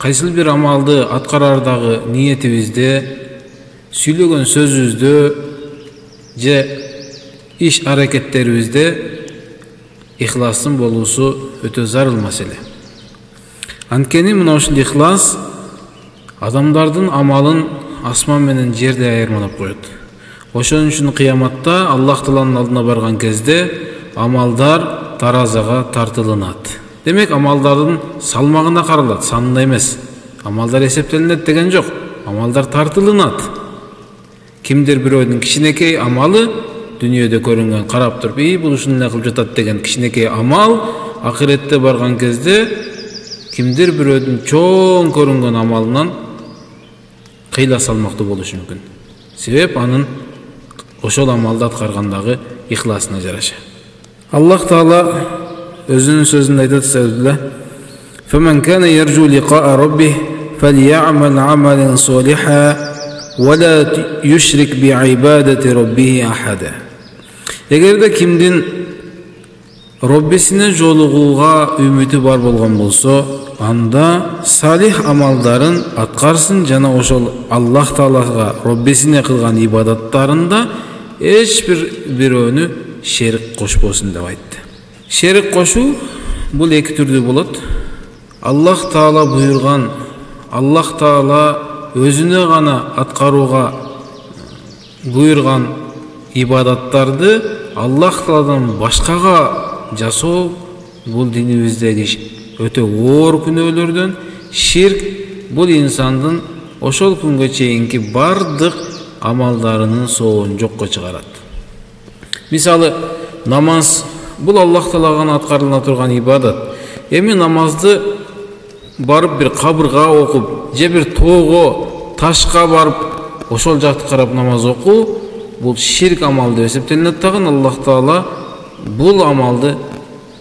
кайсыл бир амалды аткарардагы ниетибизде, сүйлөгөн сөзүбүздө же иш аракеттерибизде ихластын болуусу өтө зарыл маселе. Анткени мына ушул ихлас адамдардын амалын асман менен жерде айырмалап коет. Ошон үчүн кыяматта Аллах Тааланын алдына барган кезде амалдар таразага тартылынат. Демек амалдардын салмагына каралат, санына эмес. Амалдар эсептелинет деген жок. Амалдар тартылынат. Кимдир бирөөнүн кичинекей амалы дүниеде көрүнгөн, карап туруп, бул ушуну эле кылып жатат деген кичинекей амал акыретте барган кезде кимдир бирөөнүн чоң көрүнгөн амалынан кыйла салмактуу болушу мүмкүн. Себеп анын ошол амалды аткаргандагы ихласына жараша. Аллах Таала өзүнүн сөзүндө айтат: "Фаман кана яржу лиқаа раббих фалияъмал амалан солиха ва ла юшрик би'ибадати раббих ахада." Эгерде кимдин Роббисине жолугууга үмүтү бар болгон болсо, анда салих амалдарын аткарсын жана ошол Аллах Таалага Роббисине кылган ибадаттарында эч бир бирөөнү шерик кошпосун деп айтты. Шерик кошуу бул эки түрдүү болот. Аллах Таала буйрган, Аллах Таала өзүнө гана аткарууга буйрган ибадаттарды Аллах Тааладан башкага жасоо бул динибиздеги өтө оор күнөөлөрдөн. Ширк бул инсандын ошол күнгө чейинки бардык амалдарынын соон жокко чыгарат. Мисалы, намаз бул Аллах Таалага аткарылына турган ибадат. Эми намазды барып бир кабырга окуп, же бир тоого, ташка барып, ошол жакты карап намаз окуу бул ширк амал деп эсептелинет. Тагын Аллах Таала бул амалды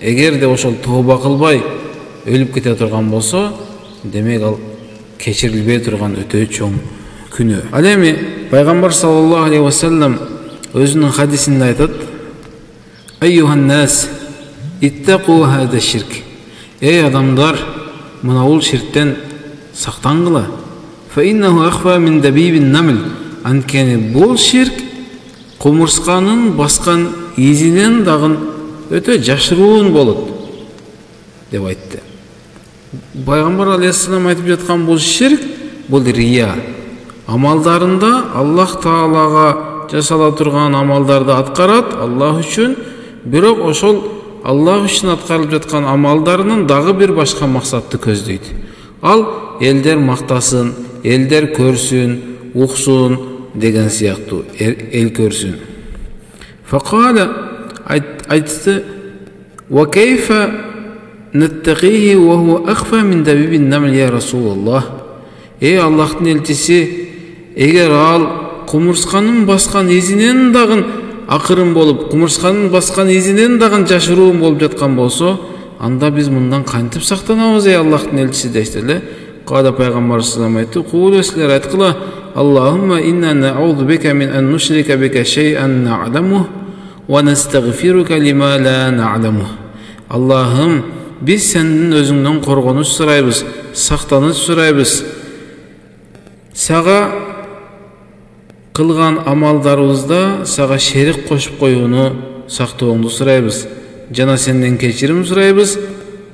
эгерде ошол тооба кылбай өлүп кете турган болсо, демек ал кечирилбей турган өтө чоң күнөө. Ал эми пайгамбар саллаллаху алейхи ва саллям өзүнүн хадисинде айтат: "Айюхан нас, иттaqu хада ширк." Эй адамдар, мына бул ширктен сактангыла. Фа иннаху ахфа мин дабибин намл. Анткени бул ширк кумурсканын баскан изинен дагы өтө жашыруун болот деп айтты. Пайгамбар алейхиссалам айтып жаткан бул ширк, бул рия. Амалдарында Аллах Таалага жасала турган амалдарды аткарат Аллах үчүн, бирок ошол Аллах үчүн аткарылып жаткан амалдарынын дагы бир башка максатты көздөйт. Ал элдер мактасын, элдер көрсүн, уксун деген сыяктуу, эл көрсүн. Факала айтты: "Ва кайфа наттaqиhi ва хува ахфа мин дабибин намл я Расулаллах." Эй Аллахтын элчиси, эгер ал кумурсканын баскан изинен дагы акырын болуп, кумурсканын баскан изинен дагы жашыруун болуп жаткан болсо, анда биз мындан кантип сактанабыз, эй Аллахтын элчиси дейт эле. Када пайгамбар саллаллаху алейхи ва саллям айтты: "Силер айткыла: Аллахумма инна на'удhu бика мин ан нушрика бика шей'ан нa'ламух ва настагфирука лима ла нa'ламух." Аллахым, биз сендин өзүңдөн коргонуч сурайбыз, сактаныч сурайбыз. Сага кылган амалдарыбызда сага шерик кошуп коюуну сактооңду сурайбыз. Жана сенден кечирим сурайбыз,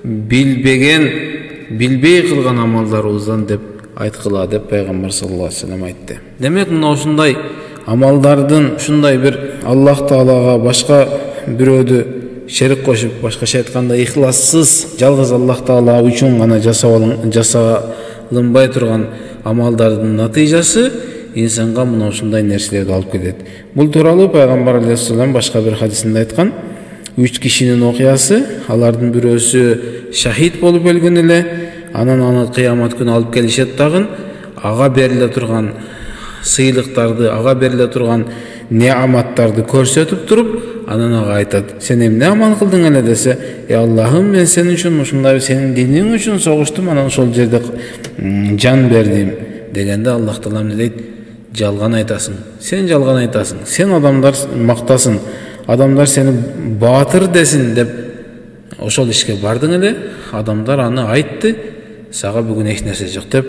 билбей кылган амалдарыбыздан деп айткыла деп пайгамбар саллаллаху алейхи ва саллям айтты. Демек мына ушундай амалдардын, ушундай бир Аллах Таалага башка бирөөдү шерик кошуп, башкача айтканда ихлассыз, жалгыз Аллах Таала үчүн гана жасалынбай турган амалдардын натыйжасы инсанга мына ушундай нерселерди алып келет. Бул тууралуу пайгамбар алейхиссалам башка бир хадисинде айткан: 3 кишинин окуясы, алардын бирөөсү шахид болуп өлгөн эле, анан аны кыямат күнү алып келишет дагы, ага бериле турган сыйлыктарды, ага бериле турган неаматтарды көрсөтүп туруп, анан ага айтат: "Сен эмне амал кылдың эле?" десе: Аллахым, мен сен үчүн ушундай сенин диниң үчүн согуштум, анан ошол жерде жан бердим" дегенде Аллах Таала эмне дейт? Жалган айтасың. Сен жалган айтасың. Сен адамдар мактасын, адамдар сени баатыр десин деп ошол ишке бардың эле. Адамдар аны айтты, сага бүгүн эч нерсе жок деп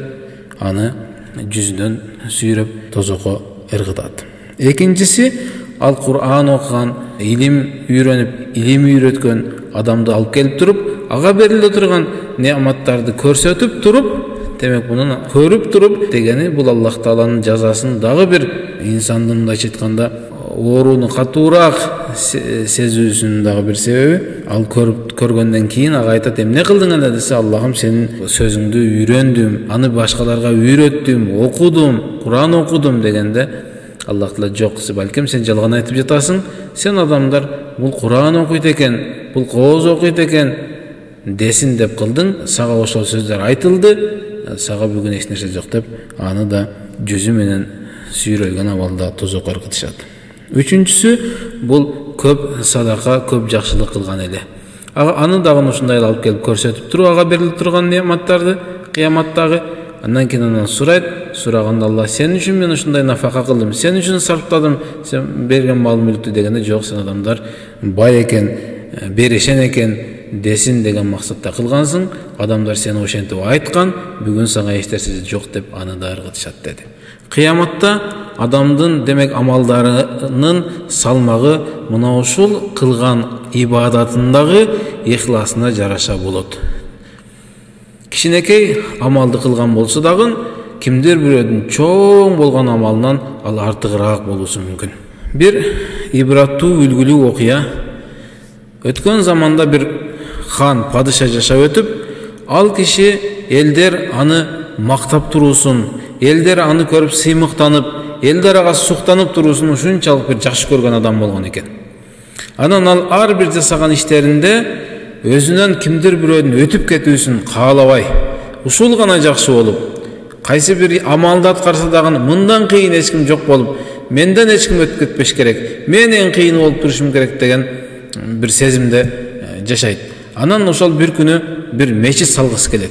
аны жүзүнөн сүйрөп тозокко ыргытат. Экинчиси, ал Кур'ан окуган, илим үйрөнүп, илим үйрөткөн адамды алып келип туруп, ага бериле турган неаматтарды көрсөтүп туруп, демек мунун көрүп туруп дегени бул Аллах Тааланын жазасын дагы бир инсандын мындайча айтканда ооруну катуураак сезүүсүнүн дагы бир себеби. Ал көргөндөн кийин ага айтат, эмне кылдың эле десе, Аллахым сенин сөзүңдү үйрөндүм, аны башкаларга үйрөттүм, окудум, Кур'ан окудум дегенде Аллах Таала жок, балким сен жалган айтып жатасың, сен адамдар бул Кур'ан окуйт экен, бул кооз окуйт экен десин деп кылдың, сага ошол сөздөр айтылды, сага бүгүн эч нерсе жок деп аны да жүзү менен сүйрөлгөн абалда тозокко ыргытышат. Үчүнчүсү, бул көп садака, көп жакшылык кылган эле. Аны дагы ушундай алып келип көрсөтүп туруп, ага берилип турган неаматтарды кыяматтагы, андан кийин анан сурайт, сураганда Аллах сен үчүн мен ушундай нафака кылдым, сен үчүн сарптадым, сен берген мал мүлктү дегенде жок, сен адамдар бай экен, берешен экен десин деген максатта кылгансың, адамдар сени ошентип айткан, бүгүн сага эч нерсе жок деп аны да ыргытышат деди. Кыяматта адамдын демек амалдарынын салмагы мына ушул кылган ибадатындагы ихласына жараша болот. Кичинекей амалды кылган болсо дагы кимдир бирөөдүн чоң болгон амалынан ал артыгыраак болуусу мүмкүн. Бир ибраттуу үлгүлүү окуя. Өткөн заманда бир хан, падыша жашап өтүп, ал киши элдер аны мактап туруусун, элдер аны көрүп сыймыктанып, элдер ага суктанып туруусун ушунчалык бир жакшы көргөн адам болгон экен. Анан ал ар бир жасаган иштеринде өзүнөн кимдир бирөөдүн өтүп кетүүсүн каалабай, ушул гана жакшы болуп, кайсы бир амалды аткарса дагы мындан кийин эч ким жок болуп, менден эч ким өтүп кетпеш керек, мен эң кыйын болуп турушум керек деген бир сезимде жашайт. Анан ошол бир күнү бир мечит салгысы келет.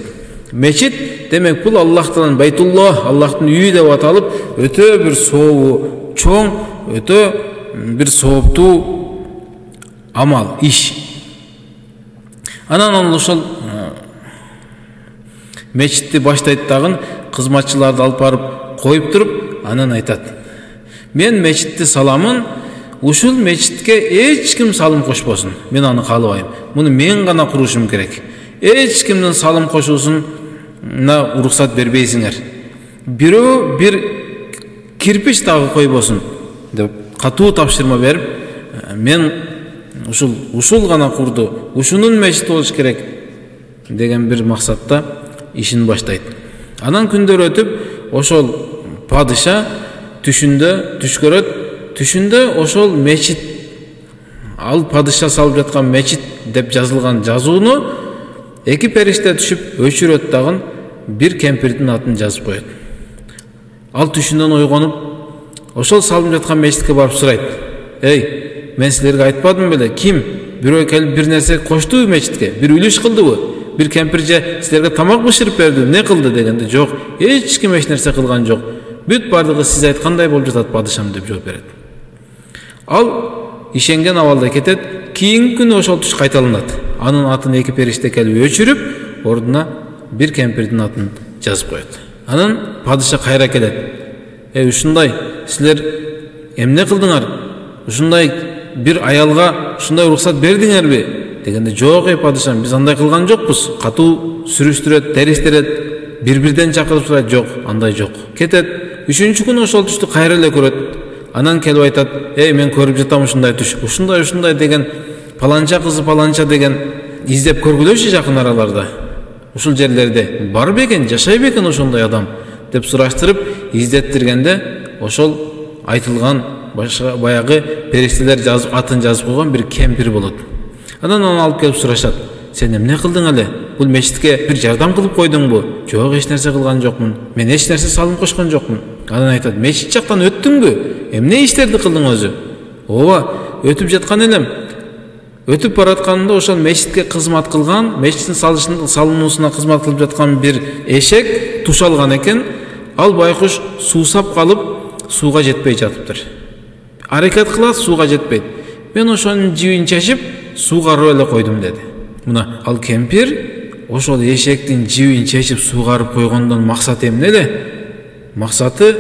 Мечит демек бул Аллах Тааланын Байтуллах, Аллахтын үйү деп аталып, өтө бир сообу чоң, өтө бир сооптуу амал, иш. Анан ал ошол мечитти баштайт дагы, кызматчыларды алып барып коюп туруп, анан айтат: мен мечитти саламын, ушул мечитке эч ким салым кошпосун. Мен аны каалабайм. Муну мен гана курушум керек. Эч кимдин салым кошуусуна уруксат бербейсиңер. Бирөө бир кирпич дагы койбосун деп катуу тапшырма берип, мен ушул гана курду, ушунун мечити болуш керек деген бир максатта ишин баштайт. Анан күндөр өтүп, ошол падыша түшүндө түш көрөт. Түшүндө ошол мечит, ал падыша салып жаткан мечит деп жазылган жазууну эки периште түшүп өчүрөт дагы, бир кемпирдин атын жазып коет. Ал түшүндөн ойгонуп, ошол салынып жаткан мечитке барып сурайт: эй, мен силерге айтпадым беле, ким бирөө келип бир нерсе кошту мечитке, бир үлүш кылдыбы, бир кемпир же силерге тамак бышырып берди, эмне кылды дегенде, жок, эч ким эч нерсе кылган жок, бүт бардыгы сиз айткандай болуп жатат падышам деп жооп берет. Ал ишенген абалда кетет. Кийинки күнү ошол түш кайталанат. Анын атын эки периште келип өчүрүп, ордуна бир кемпирдин атын жазып коет. Анан падыша кайра келет. Ушундай силер эмне кылдыңар? Ушундай бир аялга ушундай уруксат бердиңерби? Дегенде, жок падышам, биз андай кылган жокпуз. Катуу сүрүштүрөт, теристерет, бир-бирден чакырып сурайт. Жок, андай жок. Кетет. Үчүнчү күнү ошол түштү кайра эле көрөт. Анан келип айтат: эй, мен көрүп жатам ушундай түш, ушундай деген, паланча кызы паланча деген издеп көргүлөчү жакын араларда. Ушул жерлерде бар бекен, жашай бекен ошондой адам деп сураштырып, издеттиргенде ошол айтылган баягы периштелер атын жазып койгон бир кемпир болот. Анан аны алып келип сурашат: сен эмне кылдың эле? Бул мечитке бир жардам кылып койдуңбу? Жок, эч нерсе кылган жокмун. Мен эч нерсе салым кошкон жокмун. Анан айтат: мечит жактан өттүңбү? Эмне иштерди кылдың өзү? Ооба, өтүп жаткан элем. Өтүп баратканымда ошол мечитке кызмат кылган, мечиттин салынуусуна кызмат кылып жаткан бир эшек туш алган экен. Ал байкуш суусап калып, сууга жетпей жатыптыр. Аракет кылат, сууга жетпейт. Мен ошонун жибин чечип, сууга карап эле койдум деди. Мына ал кемпир ошол эшектин жибин чечип суугарып койгондон максат эмне эле? Максаты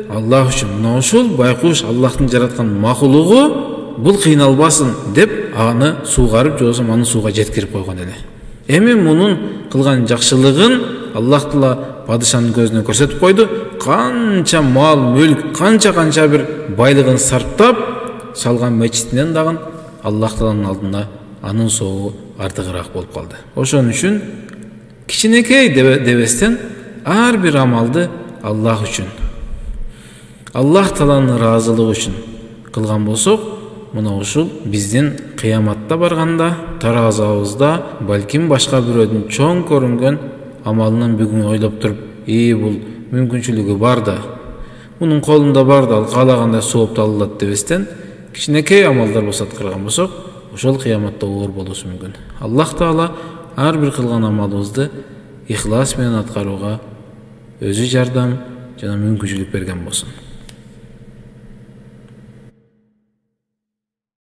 Аллах үчүн. Мына ушул байкуш Аллахтын жараткан макулугу бул кыйналбасын деп аны суугарып, же болбосо аны сууга жеткирип койгон эле. Эми мунун кылган жакшылыгын Аллах Таала падышанын көзүнө көрсөтүп койду. Канча мал, мүлк, канча бир байлыгын сарптап салган мечитинен дагы Аллах Тааланын алдында анын соогу артыгыраак болуп калды. Ошон үчүн кичинекей дебестен ар бир амалды Аллах үчүн, Аллах Тааланын ыраазылыгы үчүн кылган болсок, мына ушул биздин кыяматта барганда таразабызда балким башка бирөөдүн чоң көрүнгөн амалынан бүгүн ойлоп туруп, бул мүмкүнчүлүгү бар да, мунун колунда бар да, ал каалагандай сооп алат дебестен кичинекей амалдар болсо аткарган болсок, ошол кыяматта оор болушу мүмкүн. Аллах Таала ар бир кылган амалыбызды ихлас менен аткарууга өзү жардам жана мүмкүнчүлүк берген болсун.